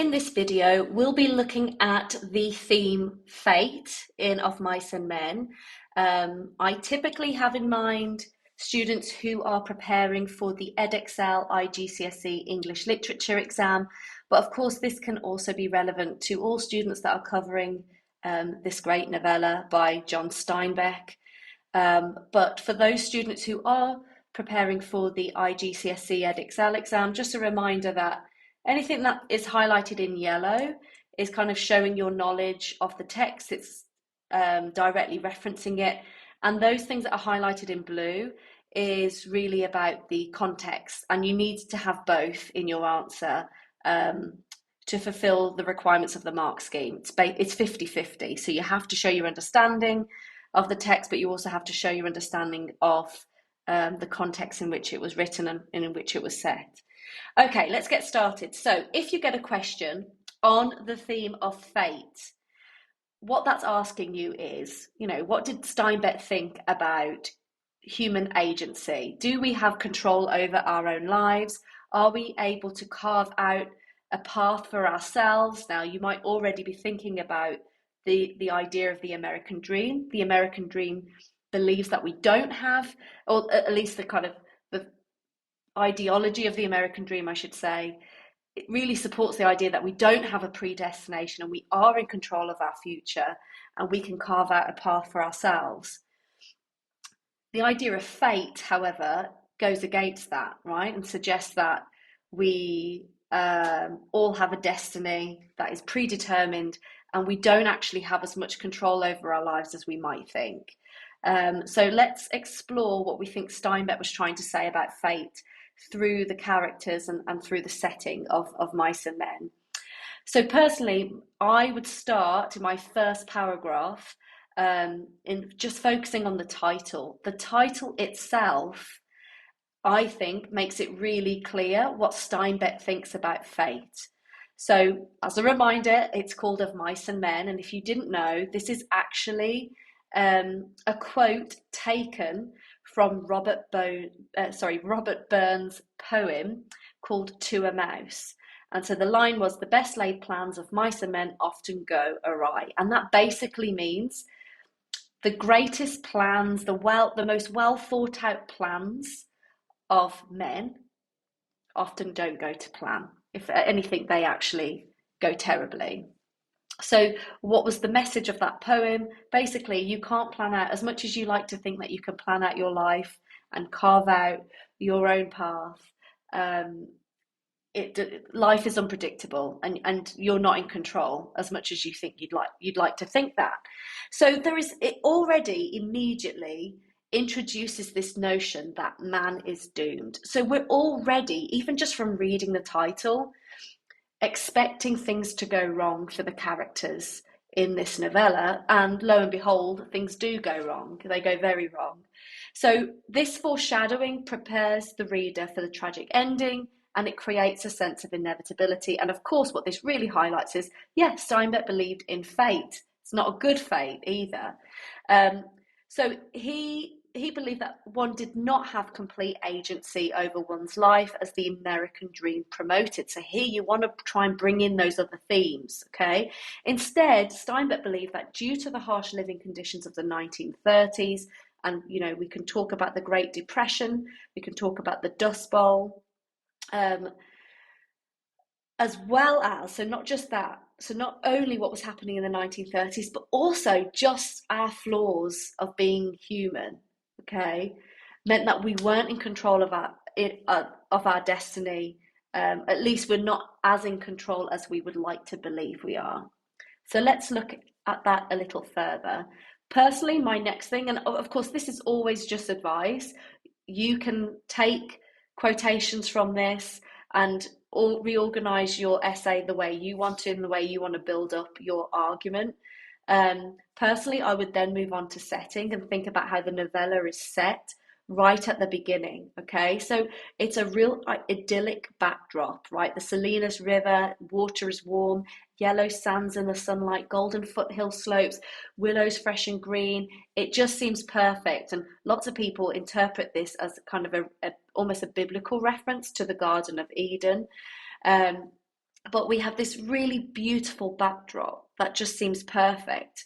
In this video, we'll be looking at the theme fate in Of Mice and Men. I typically have in mind students who are preparing for the Edexcel IGCSE English Literature exam, but of course this can also be relevant to all students that are covering this great novella by John Steinbeck. But for those students who are preparing for the IGCSE Edexcel exam, just a reminder that anything that is highlighted in yellow is kind of showing your knowledge of the text. It's directly referencing it. And those things that are highlighted in blue is really about the context. And you need to have both in your answer to fulfill the requirements of the mark scheme. It's 50-50. So you have to show your understanding of the text, but you also have to show your understanding of the context in which it was written and in which it was set. Okay, let's get started. So if you get a question on the theme of fate, what that's asking you is, what did Steinbeck think about human agency? Do we have control over our own lives? Are we able to carve out a path for ourselves? Now, you might already be thinking about the idea of the American dream. The American dream believes that we don't have, or at least the kind of the ideology of the American dream, I should say, it really supports the idea that we don't have a predestination and we are in control of our future and we can carve out a path for ourselves. The idea of fate, however, goes against that, right? And suggests that we all have a destiny that is predetermined and we don't actually have as much control over our lives as we might think. So let's explore what we think Steinbeck was trying to say about fate through the characters and through the setting of Mice and Men. So personally, I would start in my first paragraph in just focusing on the title. The title itself, I think, makes it really clear what Steinbeck thinks about fate. So as a reminder, it's called Of Mice and Men, and if you didn't know, this is actually a quote taken from Robert Burns' poem called To a Mouse. And so the line was, "The best laid plans of mice and men often go awry." And that basically means the greatest plans, the most well thought out plans of men often don't go to plan. If anything, they actually go terribly. So what was the message of that poem? Basically, you can't plan out, as much as you like to think that you can plan out your life and carve out your own path. Life is unpredictable, and you're not in control as much as you think you'd like to think that. So it already immediately introduces this notion that man is doomed. So we're already, even just from reading the title, expecting things to go wrong for the characters in this novella, and lo and behold, things do go wrong. They go very wrong. So this foreshadowing prepares the reader for the tragic ending, and it creates a sense of inevitability. And of course, what this really highlights is, yes, Steinbeck believed in fate. It's not a good fate either. So he believed that one did not have complete agency over one's life, as the American dream promoted. So here you want to try and bring in those other themes, okay? Instead, Steinbeck believed that due to the harsh living conditions of the 1930s, and we can talk about the Great Depression, we can talk about the Dust Bowl, as well as, so not just that, so not only what was happening in the 1930s, but also just our flaws of being human, okay, meant that we weren't in control of our destiny. At least we're not as in control as we would like to believe we are. So let's look at that a little further. Personally, my next thing, and of course this is always just advice, you can take quotations from this and reorganize your essay the way you want to, in the way you want to build up your argument. Personally, I would then move on to setting and think about how the novella is set right at the beginning, okay? So it's a real idyllic backdrop, right? The Salinas River, water is warm, yellow sands in the sunlight, golden foothill slopes, willows fresh and green. It just seems perfect. And lots of people interpret this as kind of almost a biblical reference to the Garden of Eden. but we have this really beautiful backdrop that just seems perfect.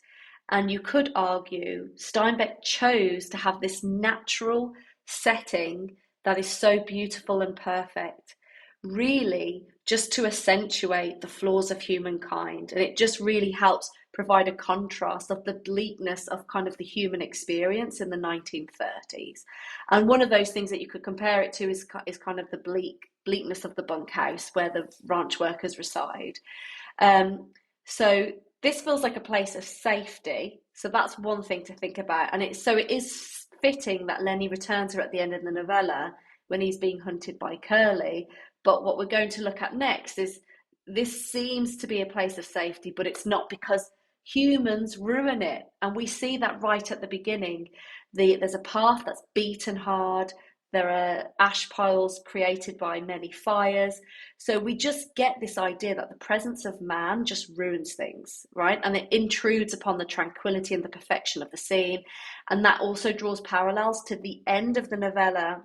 And you could argue Steinbeck chose to have this natural setting that is so beautiful and perfect, really just to accentuate the flaws of humankind. And it just really helps provide a contrast of the bleakness of kind of the human experience in the 1930s. And one of those things that you could compare it to is kind of the bleakness of the bunkhouse where the ranch workers reside. So this feels like a place of safety. So that's one thing to think about. And it is fitting that Lenny returns her at the end of the novella when he's being hunted by Curly. But what we're going to look at next is this seems to be a place of safety, but it's not, because humans ruin it. And we see that right at the beginning. There's a path that's beaten hard. There are ash piles created by many fires. So we just get this idea that the presence of man just ruins things, right? And it intrudes upon the tranquility and the perfection of the scene. And that also draws parallels to the end of the novella,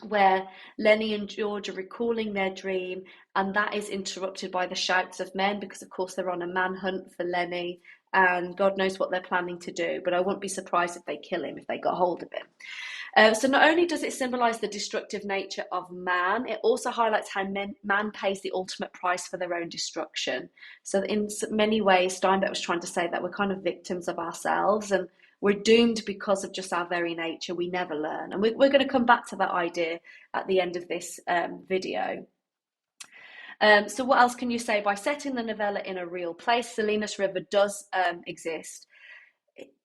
where Lenny and George are recalling their dream, and that is interrupted by the shouts of men, because of course they're on a manhunt for Lenny, and God knows what they're planning to do, but I wouldn't be surprised if they kill him if they got hold of him. So not only does it symbolise the destructive nature of man, it also highlights how man pays the ultimate price for their own destruction. So in many ways, Steinbeck was trying to say that we're kind of victims of ourselves, and we're doomed because of just our very nature. We never learn. And we're going to come back to that idea at the end of this video. So what else can you say? By setting the novella in a real place, Salinas River does exist.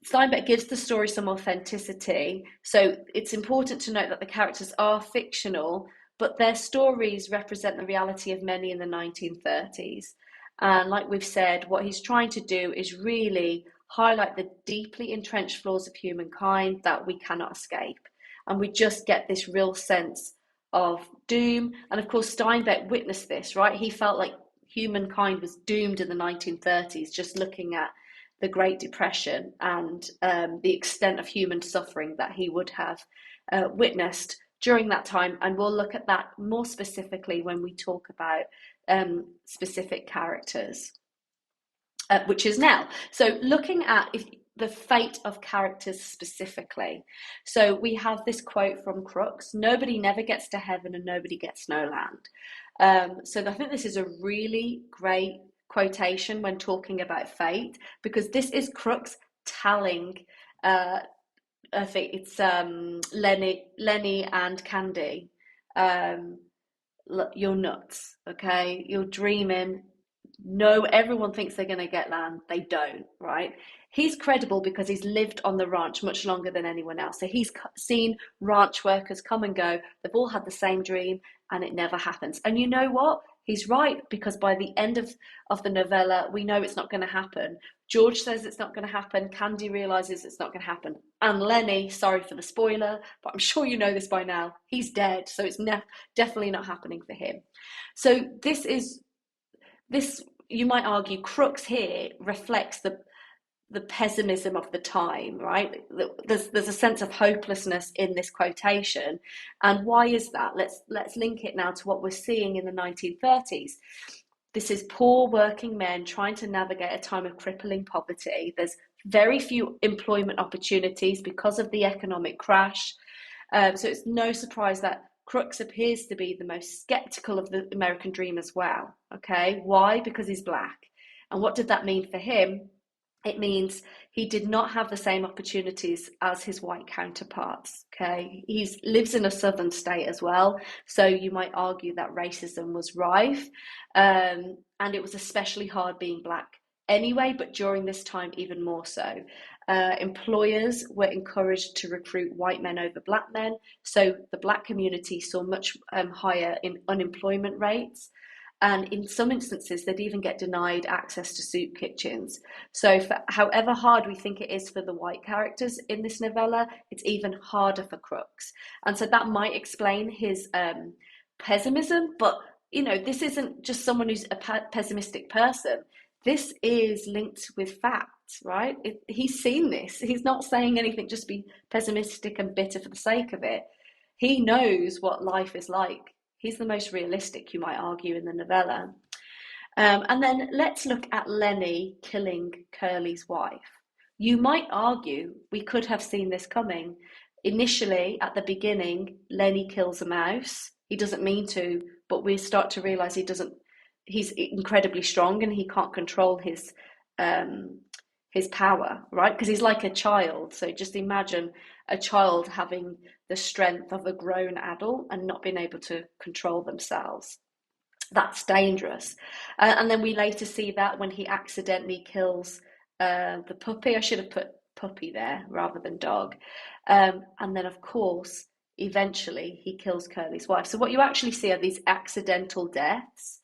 Steinbeck gives the story some authenticity. So it's important to note that the characters are fictional, but their stories represent the reality of many in the 1930s. And like we've said, what he's trying to do is really highlight the deeply entrenched flaws of humankind that we cannot escape. And we just get this real sense of doom. And of course, Steinbeck witnessed this, right? He felt like humankind was doomed in the 1930s, just looking at the Great Depression and the extent of human suffering that he would have witnessed during that time. And we'll look at that more specifically when we talk about specific characters, which is now. So looking at the fate of characters specifically. So we have this quote from Crooks: "Nobody never gets to heaven and nobody gets no land." So I think this is a really great quotation when talking about fate, because this is Crooks telling I think it's Lenny and Candy, you're nuts, okay? You're dreaming. No, everyone thinks they're going to get land. They don't, right? He's credible because he's lived on the ranch much longer than anyone else. So he's seen ranch workers come and go. They've all had the same dream and it never happens. And you know what? He's right, because by the end of the novella, we know it's not going to happen. George says it's not going to happen. Candy realizes it's not going to happen. And Lenny, sorry for the spoiler, but I'm sure you know this by now, he's dead. So it's definitely not happening for him. So this, you might argue, Crooks here reflects the pessimism of the time, right? There's a sense of hopelessness in this quotation. And why is that? Let's link it now to what we're seeing in the 1930s. This is poor working men trying to navigate a time of crippling poverty. There's very few employment opportunities because of the economic crash. So it's no surprise that Crooks appears to be the most skeptical of the American dream as well. Okay, why? Because he's black. And what did that mean for him? It means he did not have the same opportunities as his white counterparts. Okay, he lives in a southern state as well, so you might argue that racism was rife, and it was especially hard being black anyway, but during this time even more so. Employers were encouraged to recruit white men over black men, so the black community saw much higher unemployment rates. And in some instances, they'd even get denied access to soup kitchens. So however hard we think it is for the white characters in this novella, it's even harder for Crooks. And so that might explain his pessimism, but this isn't just someone who's a pessimistic person. This is linked with facts, right? He's seen this. He's not saying anything just be pessimistic and bitter for the sake of it. He knows what life is like. He's the most realistic, you might argue, in the novella. And then let's look at Lenny killing Curly's wife. You might argue we could have seen this coming. Initially, at the beginning, Lenny kills a mouse. He doesn't mean to, but we start to realize he doesn't. He's incredibly strong and he can't control his power, right? Because he's like a child. So just imagine a child having the strength of a grown adult and not being able to control themselves. That's dangerous. And then we later see that when he accidentally kills the puppy. I should have put puppy there rather than dog. And then, of course, eventually he kills Curly's wife. So what you actually see are these accidental deaths.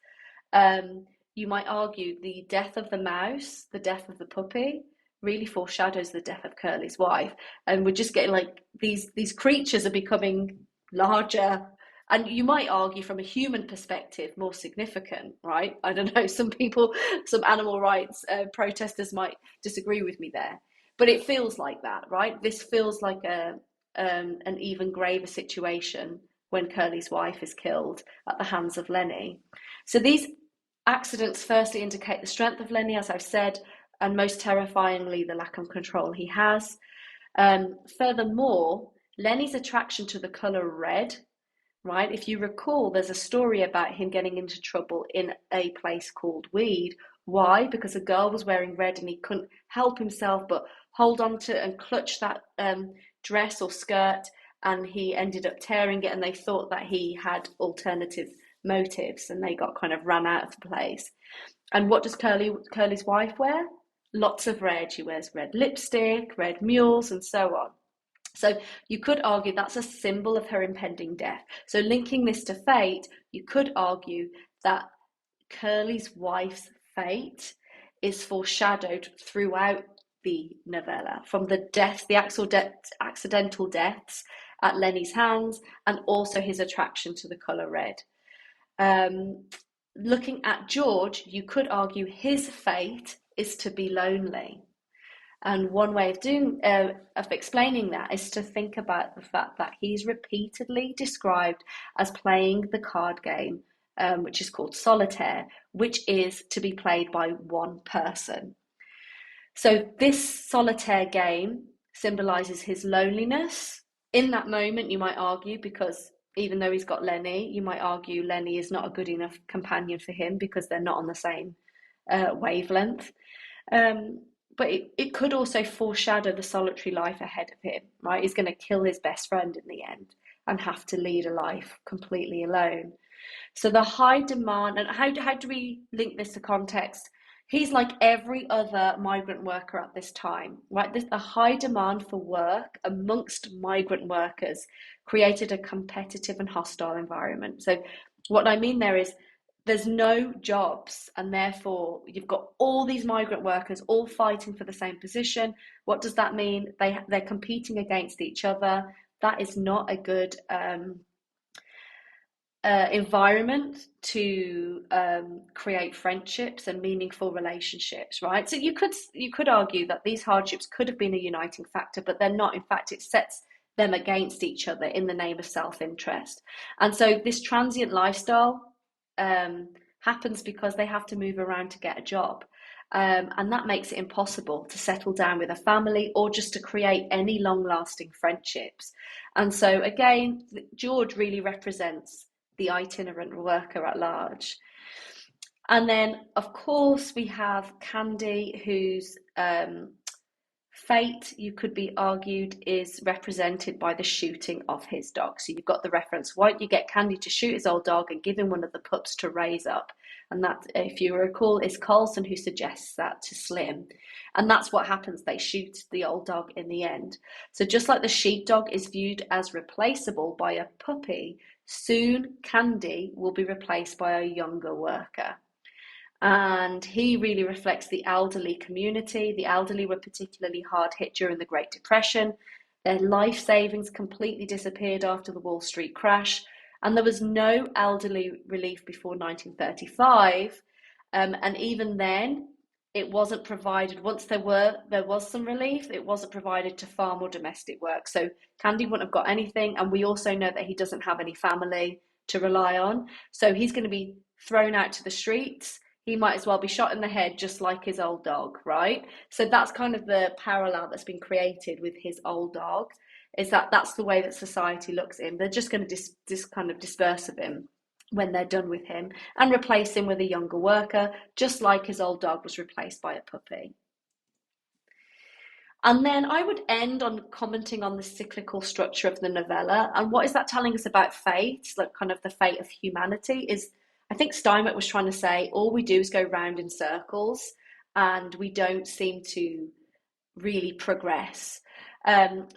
You might argue the death of the mouse, the death of the puppy, really foreshadows the death of Curly's wife. And we're just getting like these creatures are becoming larger, and you might argue from a human perspective more significant, right? I don't know, some people, some animal rights protesters might disagree with me there, but it feels like that, right? This feels like an even graver situation when Curly's wife is killed at the hands of Lenny. So these accidents firstly indicate the strength of Lenny, as I've said, and most terrifyingly, the lack of control he has. Furthermore, Lenny's attraction to the colour red, right? If you recall, there's a story about him getting into trouble in a place called Weed. Why? Because a girl was wearing red and he couldn't help himself but hold on to and clutch that dress or skirt, and he ended up tearing it, and they thought that he had alternative motives and they got kind of run out of the place. And what does Curly's wife wear? Lots of red. She wears red lipstick, red mules, and so on. So you could argue that's a symbol of her impending death. So linking this to fate, you could argue that Curly's wife's fate is foreshadowed throughout the novella, from the deaths, the accidental deaths at Lenny's hands, and also his attraction to the colour red. Looking at George, you could argue his fate is to be lonely. And one way of explaining that is to think about the fact that he's repeatedly described as playing the card game, which is called solitaire, which is to be played by one person. So this solitaire game symbolizes his loneliness. In that moment, you might argue, because even though he's got Lenny, you might argue Lenny is not a good enough companion for him because they're not on the same wavelength. But it could also foreshadow the solitary life ahead of him, right? He's going to kill his best friend in the end and have to lead a life completely alone. So the high demand, and how do we link this to context? He's like every other migrant worker at this time, right? The high demand for work amongst migrant workers created a competitive and hostile environment. So what I mean there is there's no jobs, and therefore you've got all these migrant workers all fighting for the same position. What does that mean? They're competing against each other. That is not a good environment to create friendships and meaningful relationships, right? So you could argue that these hardships could have been a uniting factor, but they're not. In fact, it sets them against each other in the name of self-interest. And so this transient lifestyle happens because they have to move around to get a job. And that makes it impossible to settle down with a family or just to create any long-lasting friendships. And so again, George really represents the itinerant worker at large. And then, of course, we have Candy, whose fate, you could be argued, is represented by the shooting of his dog. So you've got the reference, why don't you get Candy to shoot his old dog and give him one of the pups to raise up? And that, if you recall, is Carlson who suggests that to Slim. And that's what happens. They shoot the old dog in the end. So just like the sheepdog is viewed as replaceable by a puppy, soon Candy will be replaced by a younger worker. And he really reflects the elderly community. The elderly were particularly hard hit during the Great Depression. Their life savings completely disappeared after the Wall Street crash, and there was no elderly relief before 1935. And even then, it wasn't provided. Once there was some relief, it wasn't provided to farm or domestic work. So Candy wouldn't have got anything, and we also know that he doesn't have any family to rely on. So he's going to be thrown out to the streets. he might as well be shot in the head just like his old dog, right? So that's kind of the parallel that's been created with his old dog, is that that's the way that society looks at him. They're just going to kind of disperse of him when they're done with him and replace him with a younger worker, just like his old dog was replaced by a puppy. And then I would end on commenting on the cyclical structure of the novella. And what is that telling us about fate, like kind of the fate of humanity? Is, I think Steinbeck was trying to say, all we do is go round in circles and we don't seem to really progress.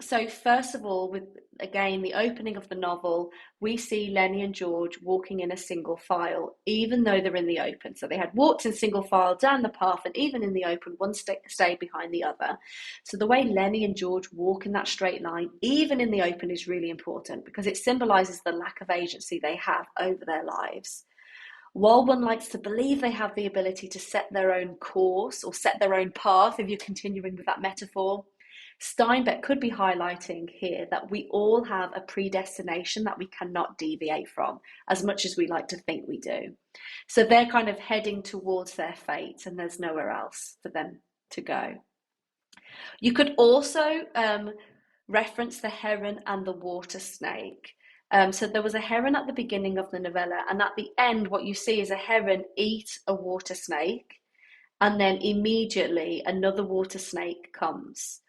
So first of all, with again the opening of the novel, we see Lenny and George walking in a single file, even though they're in the open. So they had walked in single file down the path, and even in the open, one stayed behind the other. So the way Lenny and George walk in that straight line, even in the open, is really important because it symbolises the lack of agency they have over their lives. While one likes to believe they have the ability to set their own course or set their own path, if you're continuing with that metaphor, Steinbeck could be highlighting here that we all have a predestination that we cannot deviate from, as much as we like to think we do. So they're kind of heading towards their fate, and there's nowhere else for them to go. You could also reference the heron and the water snake. So there was a heron at the beginning of the novella, and at the end, what you see is a heron eat a water snake, and then immediately another water snake comes.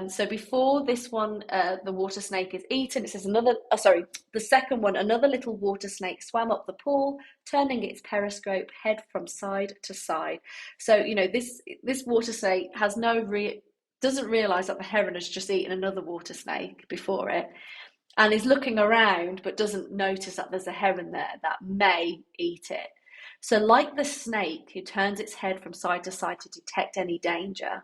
So before this one, the water snake is eaten. It says the second one, another little water snake swam up the pool, turning its periscope head from side to side. So this water snake has doesn't realise that the heron has just eaten another water snake before it, and is looking around, but doesn't notice that there's a heron there that may eat it. So, like the snake who turns its head from side to side to detect any danger,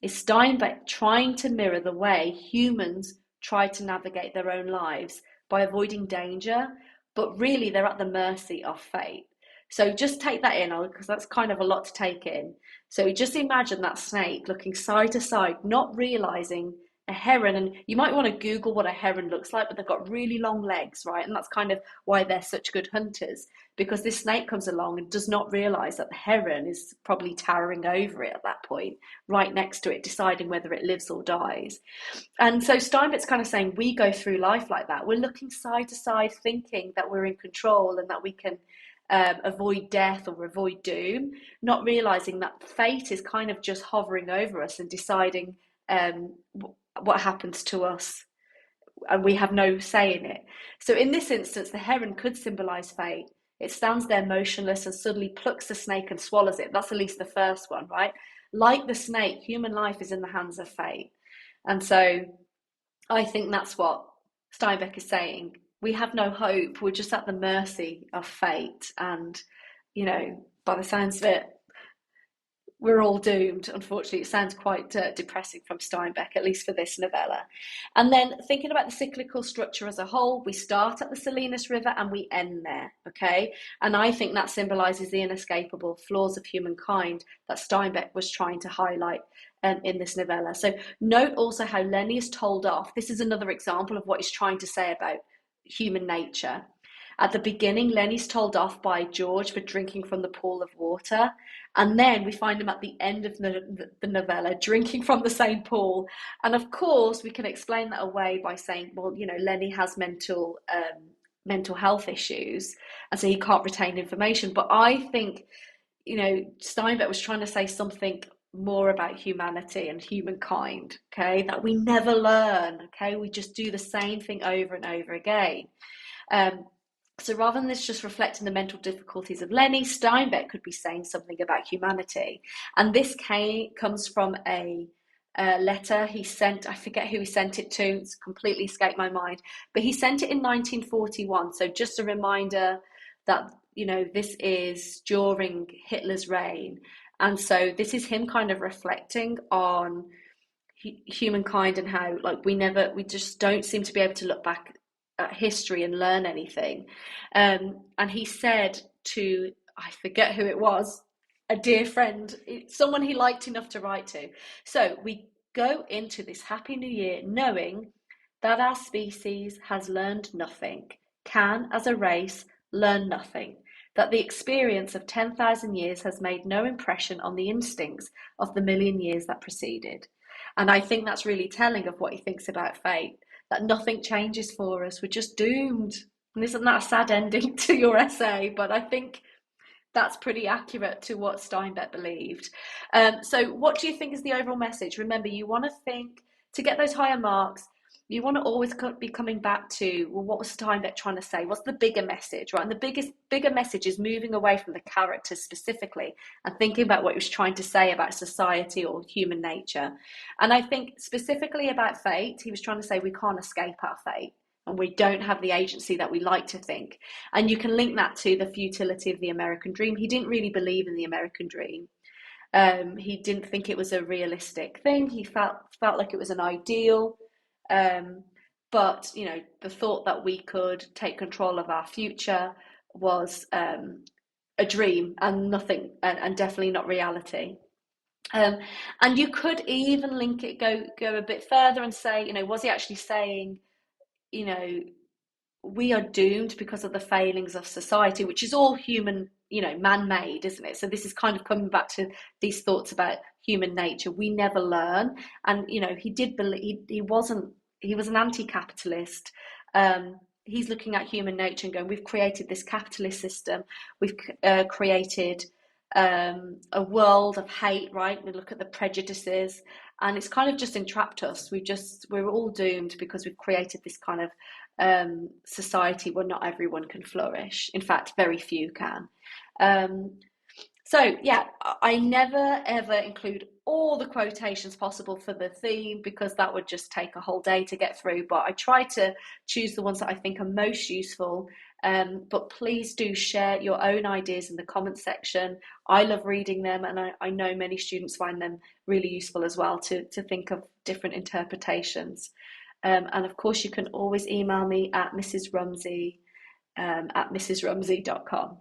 is Steinbeck trying to mirror the way humans try to navigate their own lives by avoiding danger, but really they're at the mercy of fate. So just take that in, because that's kind of a lot to take in. So just imagine that snake looking side to side, not realizing a heron, and you might want to Google what a heron looks like, but they've got really long legs, right? And that's kind of why they're such good hunters, because this snake comes along and does not realize that the heron is probably towering over it at that point, right next to it, deciding whether it lives or dies. And so Steinbeck's kind of saying we go through life like that. We're looking side to side, thinking that we're in control and that we can avoid death or avoid doom, not realizing that fate is kind of just hovering over us and deciding what happens to us, and we have no say in it. So in this instance, the heron could symbolize fate. It stands there motionless and suddenly plucks the snake and swallows it. That's at least the first one, right? Like the snake, human life is in the hands of fate. And so I think that's what Steinbeck is saying. We have no hope. We're just at the mercy of fate. And, by the sounds of it, we're all doomed. Unfortunately, it sounds quite depressing from Steinbeck, at least for this novella. And then thinking about the cyclical structure as a whole, we start at the Salinas River and we end there, okay? And I think that symbolises the inescapable flaws of humankind that Steinbeck was trying to highlight in this novella. So note also how Lenny is told off. This is another example of what he's trying to say about human nature. At the beginning, Lenny's told off by George for drinking from the pool of water. And then we find him at the end of the novella drinking from the same pool. And of course, we can explain that away by saying, well, Lenny has mental health issues, and so he can't retain information. But I think, Steinbeck was trying to say something more about humanity and humankind, okay? That we never learn, okay? We just do the same thing over and over again. So rather than this just reflecting the mental difficulties of Lenny, Steinbeck could be saying something about humanity. And this comes from a letter he sent. I forget who he sent it to. It's completely escaped my mind. But he sent it in 1941. So just a reminder that, this is during Hitler's reign. And so this is him kind of reflecting on humankind and how, we just don't seem to be able to look back at history and learn anything. And he said to, I forget who it was, a dear friend, someone he liked enough to write to. So we go into this happy new year knowing that our species has learned nothing, can as a race learn nothing. that the experience of 10,000 years has made no impression on the instincts of the million years that preceded. And I think that's really telling of what he thinks about fate, that nothing changes for us, we're just doomed. And isn't that a sad ending to your essay? But I think that's pretty accurate to what Steinbeck believed. So what do you think is the overall message? Remember, you want to think, to get those higher marks, you want to always be coming back to, well, what was Steinbeck trying to say? What's the bigger message, right? And the bigger message is moving away from the characters specifically and thinking about what he was trying to say about society or human nature. And I think specifically about fate, he was trying to say we can't escape our fate and we don't have the agency that we like to think. And you can link that to the futility of the American dream. He didn't really believe in the American dream. He didn't think it was a realistic thing. He felt like it was an ideal. But you know, the thought that we could take control of our future was a dream and nothing, and definitely not reality. And you could even link it, go a bit further and say, you know, was he actually saying, you know, we are doomed because of the failings of society, which is all human, you know, man-made, isn't it? So this is kind of coming back to these thoughts about human nature. We never learn. And you know, he did believe, he was an anti-capitalist. He's looking at human nature and going, we've created this capitalist system, we've created a world of hate, right? We look at the prejudices, and it's kind of just entrapped us. We're all doomed because we've created this kind of society where not everyone can flourish. In fact, very few can. So yeah, I never ever include all the quotations possible for the theme because that would just take a whole day to get through. But I try to choose the ones that I think are most useful. But please do share your own ideas in the comments section. I love reading them, and I know many students find them really useful as well to think of different interpretations. And of course, you can always email me at mrsrumsey at mrsrumsey.com.